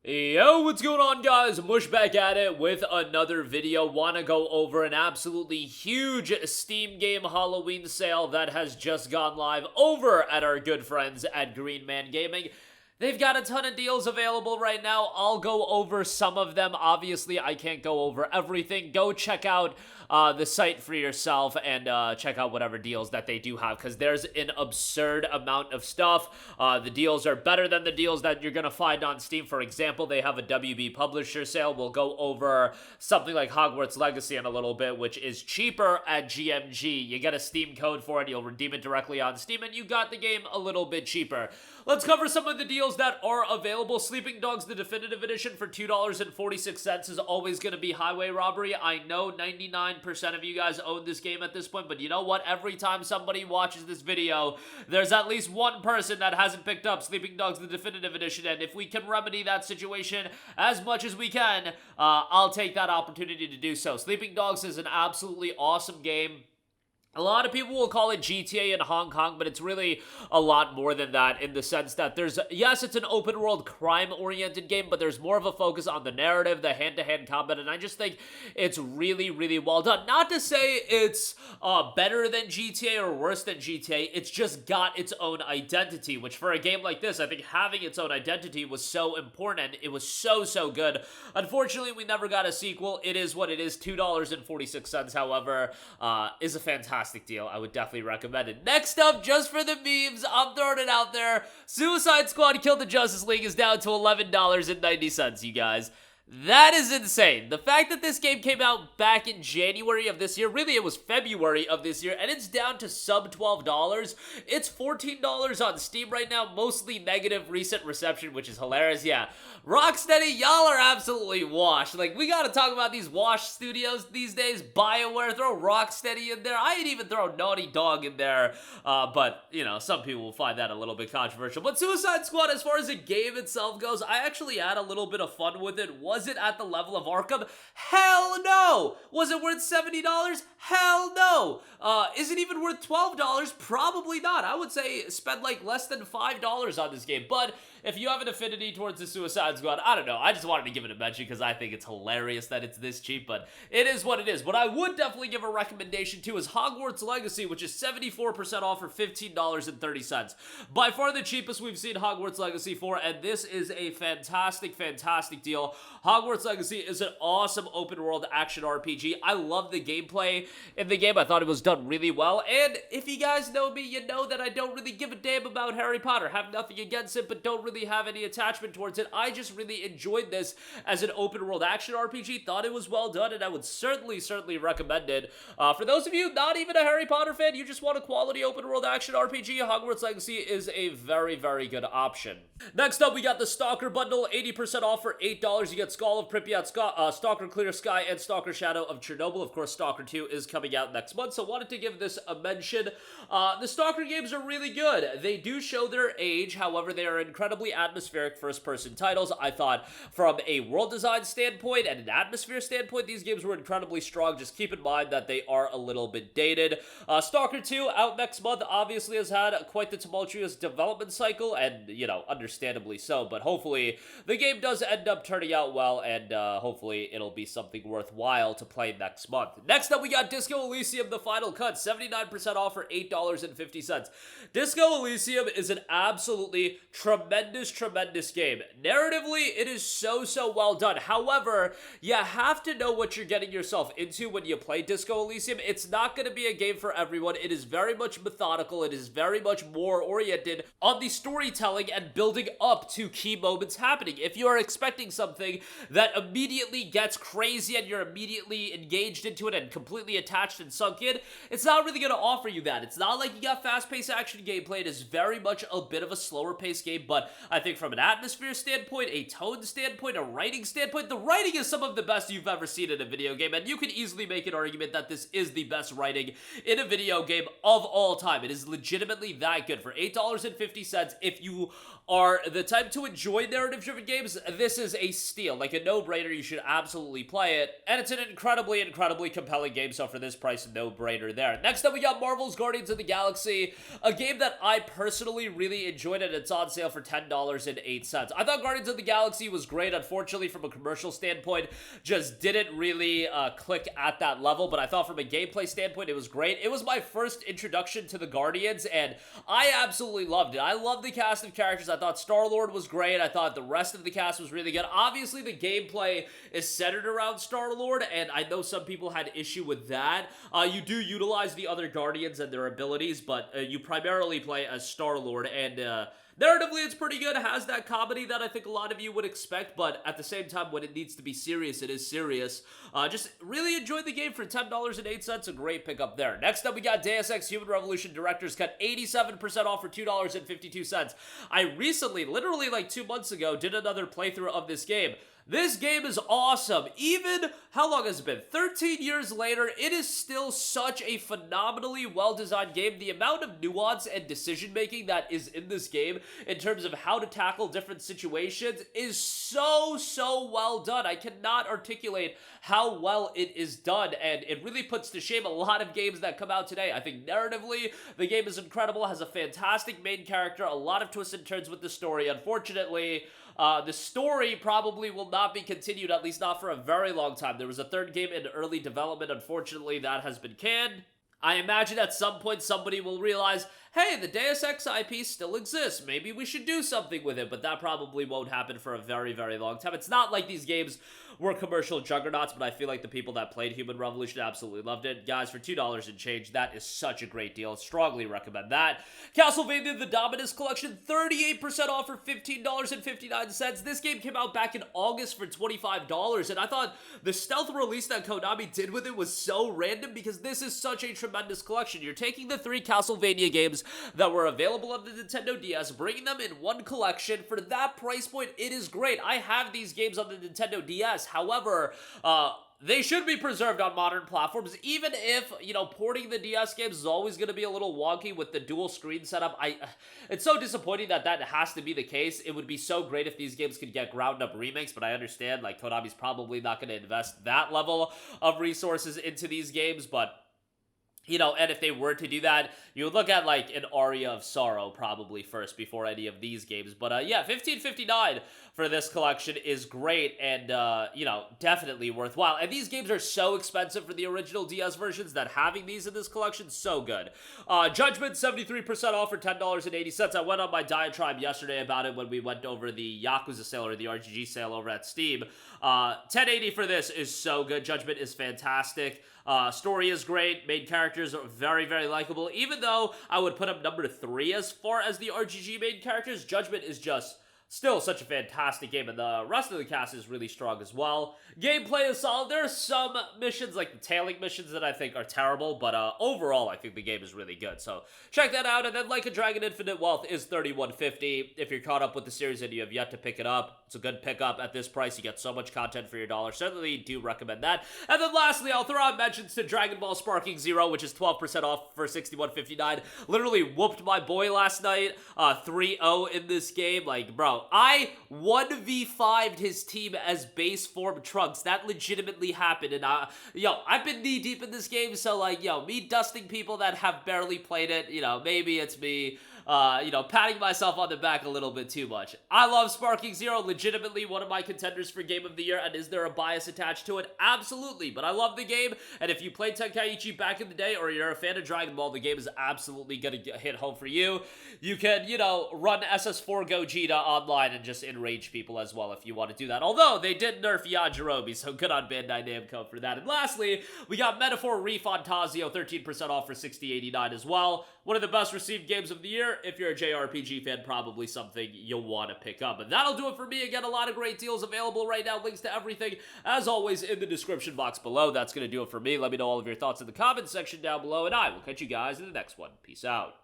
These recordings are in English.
Yo, what's going on, guys? Mush back at it with another video. Want to go over an absolutely huge Steam game Halloween sale that has just gone live over at our good friends at Green Man Gaming. They've got a ton of deals available right now. I'll go over some of them. Obviously, I can't go over everything. Go check out the site for yourself and check out whatever deals that they do have, because there's an absurd amount of stuff. The deals are better than the deals that you're going to find on Steam. For example, they have a WB publisher sale. We'll go over something like Hogwarts Legacy in a little bit, which is cheaper at GMG. You get a Steam code for it. You'll redeem it directly on Steam, and you got the game a little bit cheaper. Let's cover some of the deals that are available. Sleeping Dogs, the Definitive Edition for $2.46 is always going to be highway robbery. I know 99% of you guys own this game at this point, but you know what? Every time somebody watches this video, there's at least one person that hasn't picked up Sleeping Dogs, the Definitive Edition, and if we can remedy that situation as much as we can, I'll take that opportunity to do so. Sleeping Dogs is an absolutely awesome game. A lot of people will call it GTA in Hong Kong, but it's really a lot more than that, in the sense that yes, it's an open world crime-oriented game, but there's more of a focus on the narrative, the hand-to-hand combat, and I just think it's really, really well done. Not to say it's better than GTA or worse than GTA, it's just got its own identity, which for a game like this, I think having its own identity was so important, and it was so, so good. Unfortunately, we never got a sequel. It is what it is. $2.46, however, is a fantastic deal. I would definitely recommend it. Next up, just for the memes, I'm throwing it out there. Suicide Squad Kill the Justice League is down to $11.90, you guys. That is insane. The fact that this game came out back in January of this year, really it was February of this year, and it's down to sub $12. It's $14 on Steam right now, mostly negative recent reception, which is hilarious. Yeah, Rocksteady, y'all are absolutely washed. Like, we gotta talk about these washed studios these days. BioWare, throw Rocksteady in there. I'd even throw Naughty Dog in there, but, you know, some people will find that a little bit controversial. But Suicide Squad, as far as the game itself goes, I actually had a little bit of fun with it. Was it at the level of Arkham? Hell no! Was it worth $70? Hell no! Is it even worth $12? Probably not. I would say spend like less than $5 on this game, but if you have an affinity towards the Suicide Squad, I don't know. I just wanted to give it a mention because I think it's hilarious that it's this cheap, but it is what it is. What I would definitely give a recommendation to is Hogwarts Legacy, which is 74% off for $15.30. By far the cheapest we've seen Hogwarts Legacy for, and this is a fantastic, fantastic deal. Hogwarts Legacy is an awesome open-world action RPG. I love the gameplay in the game. I thought it was done really well, and if you guys know me, you know that I don't really give a damn about Harry Potter. Have nothing against it, but don't really have any attachment towards it. I just really enjoyed this as an open world action RPG, thought it was well done, and I would certainly recommend it. For those of you not even a Harry Potter fan, you just want a quality open world action RPG, Hogwarts Legacy is a very, very good option. Next up, we got the S.T.A.L.K.E.R bundle, 80% off for $8. You get Skull of Pripyat, Stalker Clear Sky, and Stalker Shadow of Chernobyl. Of course, Stalker 2 is coming out next month, so wanted to give this a mention. The Stalker games are really good. They do show their age, however, they are incredibly atmospheric first-person titles. I thought from a world design standpoint and an atmosphere standpoint, these games were incredibly strong. Just keep in mind that they are a little bit dated. Stalker 2, out next month, obviously has had quite the tumultuous development cycle, and, you know, understandably so, but hopefully the game does end up turning out well, and hopefully it'll be something worthwhile to play next month. Next up, we got Disco Elysium, the final cut, 79% off for $8.50. Disco Elysium is an absolutely tremendous game. Narratively, it is so well done. However, you have to know what you're getting yourself into when you play Disco Elysium. It's not going to be a game for everyone. It is very much methodical. It is very much more oriented on the storytelling and building up to key moments happening. If you are expecting something that immediately gets crazy and you're immediately engaged into it and completely attached and sunk in, it's not really going to offer you that. It's not like you got fast-paced action gameplay. It is very much a bit of a slower-paced game, but I think from an atmosphere standpoint, a tone standpoint, a writing standpoint, the writing is some of the best you've ever seen in a video game, and you could easily make an argument that this is the best writing in a video game of all time. It is legitimately that good. For $8.50, if you are the type to enjoy narrative-driven games, this is a steal. Like a no-brainer, you should absolutely play it, and it's an incredibly compelling game, so for this price, no-brainer there. Next up, we got Marvel's Guardians of the Galaxy, a game that I personally really enjoyed, and it's on sale for $10 $10.08. I thought Guardians of the Galaxy was great. Unfortunately, from a commercial standpoint, just didn't really click at that level, but I thought from a gameplay standpoint, it was great. It was my first introduction to the Guardians, and I absolutely loved it. I loved the cast of characters. I thought Star-Lord was great. I thought the rest of the cast was really good. Obviously, the gameplay is centered around Star-Lord, and I know some people had issue with that. You do utilize the other Guardians and their abilities, but you primarily play as Star-Lord, and narratively, it's pretty good. It has that comedy that I think a lot of you would expect, but at the same time, when it needs to be serious, it is serious. Just really enjoyed the game for $10.08. A great pickup there. Next up, we got Deus Ex Human Revolution Director's Cut, 87% off for $2.52. I recently, literally like 2 months ago, did another playthrough of this game. This game is awesome. Even, how long has it been? 13 years later, it is still such a phenomenally well-designed game. The amount of nuance and decision-making that is in this game in terms of how to tackle different situations is so well done. I cannot articulate how well it is done, and it really puts to shame a lot of games that come out today. I think narratively, the game is incredible, has a fantastic main character, a lot of twists and turns with the story. Unfortunately, the story probably will not be continued, at least not for a very long time. There was a third game in early development. Unfortunately, that has been canned. I imagine at some point somebody will realize, hey, the Deus Ex IP still exists. Maybe we should do something with it, but that probably won't happen for a very long time. It's not like these games were commercial juggernauts, but I feel like the people that played Human Revolution absolutely loved it. Guys, for $2 and change, that is such a great deal. Strongly recommend that. Castlevania, the Dominus Collection, 38% off for $15.59. This game came out back in August for $25, and I thought the stealth release that Konami did with it was so random because this is such a tremendous collection. You're taking the 3 Castlevania games that were available on the Nintendo DS, bringing them in one collection. For that price point, it is great. I have these games on the Nintendo DS. However, they should be preserved on modern platforms, even if, you know, porting the DS games is always going to be a little wonky with the dual screen setup. It's so disappointing that that has to be the case. It would be so great if these games could get ground up remakes, but I understand, like, Konami's probably not going to invest that level of resources into these games, but you know, and if they were to do that, you would look at, like, an Aria of Sorrow probably first before any of these games. But, yeah, $15.59 for this collection is great and, you know, definitely worthwhile. And these games are so expensive for the original DS versions that having these in this collection is so good. Judgment, 73% off for $10.80. I went on my diatribe yesterday about it when we went over the Yakuza sale or the RGG sale over at Steam. $10.80 for this is so good. Judgment is fantastic. Story is great. Main characters are very likable. Even though I would put him number 3 as far as the RGG main characters, Judgment is just still such a fantastic game, and the rest of the cast is really strong as well. Gameplay is solid. There are some missions, like the tailing missions, that I think are terrible, but overall, I think the game is really good. So check that out, and then Like a Dragon Infinite Wealth is $31.50. If you're caught up with the series and you have yet to pick it up, it's a good pickup. At this price, you get so much content for your dollar. Certainly do recommend that. And then lastly, I'll throw out mentions to Dragon Ball Sparking Zero, which is 12% off for $61.59. Literally whooped my boy last night, 3-0 in this game. Like, bro, I 1v5'd his team as base form Trunks. That legitimately happened, and yo, I've been knee deep in this game, so like, yo, me dusting people that have barely played it, you know, maybe it's me, you know, patting myself on the back a little bit too much. I love Sparking Zero, legitimately one of my contenders for Game of the Year, and is there a bias attached to it? Absolutely, but I love the game, and if you played Tenkaichi back in the day, or you're a fan of Dragon Ball, the game is absolutely gonna hit home for you. You can, you know, run SS4 Gogeta online and just enrage people as well if you want to do that. Although, they did nerf Yajirobe, so good on Bandai Namco for that. And lastly, we got Metaphor ReFantazio, 13% off for $60.89 as well. One of the best received games of the year. If you're a JRPG fan, probably something you'll want to pick up. And that'll do it for me. Again, a lot of great deals available right now. Links to everything, as always, in the description box below. That's going to do it for me. Let me know all of your thoughts in the comments section down below, and I will catch you guys in the next one. Peace out.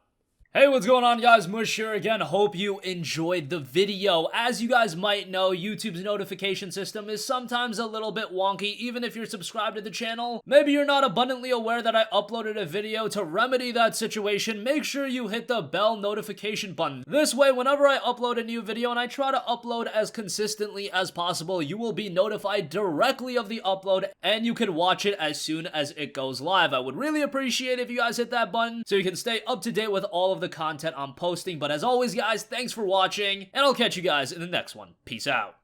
Hey, what's going on, guys? Mush here again. Hope you enjoyed the video. As you guys might know, YouTube's notification system is sometimes a little bit wonky, even if you're subscribed to the channel. Maybe you're not abundantly aware that I uploaded a video. To remedy that situation, make sure you hit the bell notification button. This way, whenever I upload a new video, and I try to upload as consistently as possible, you will be notified directly of the upload, and you can watch it as soon as it goes live. I would really appreciate if you guys hit that button so you can stay up to date with all of the the content I'm posting. But as always, guys, thanks for watching, and I'll catch you guys in the next one. Peace out.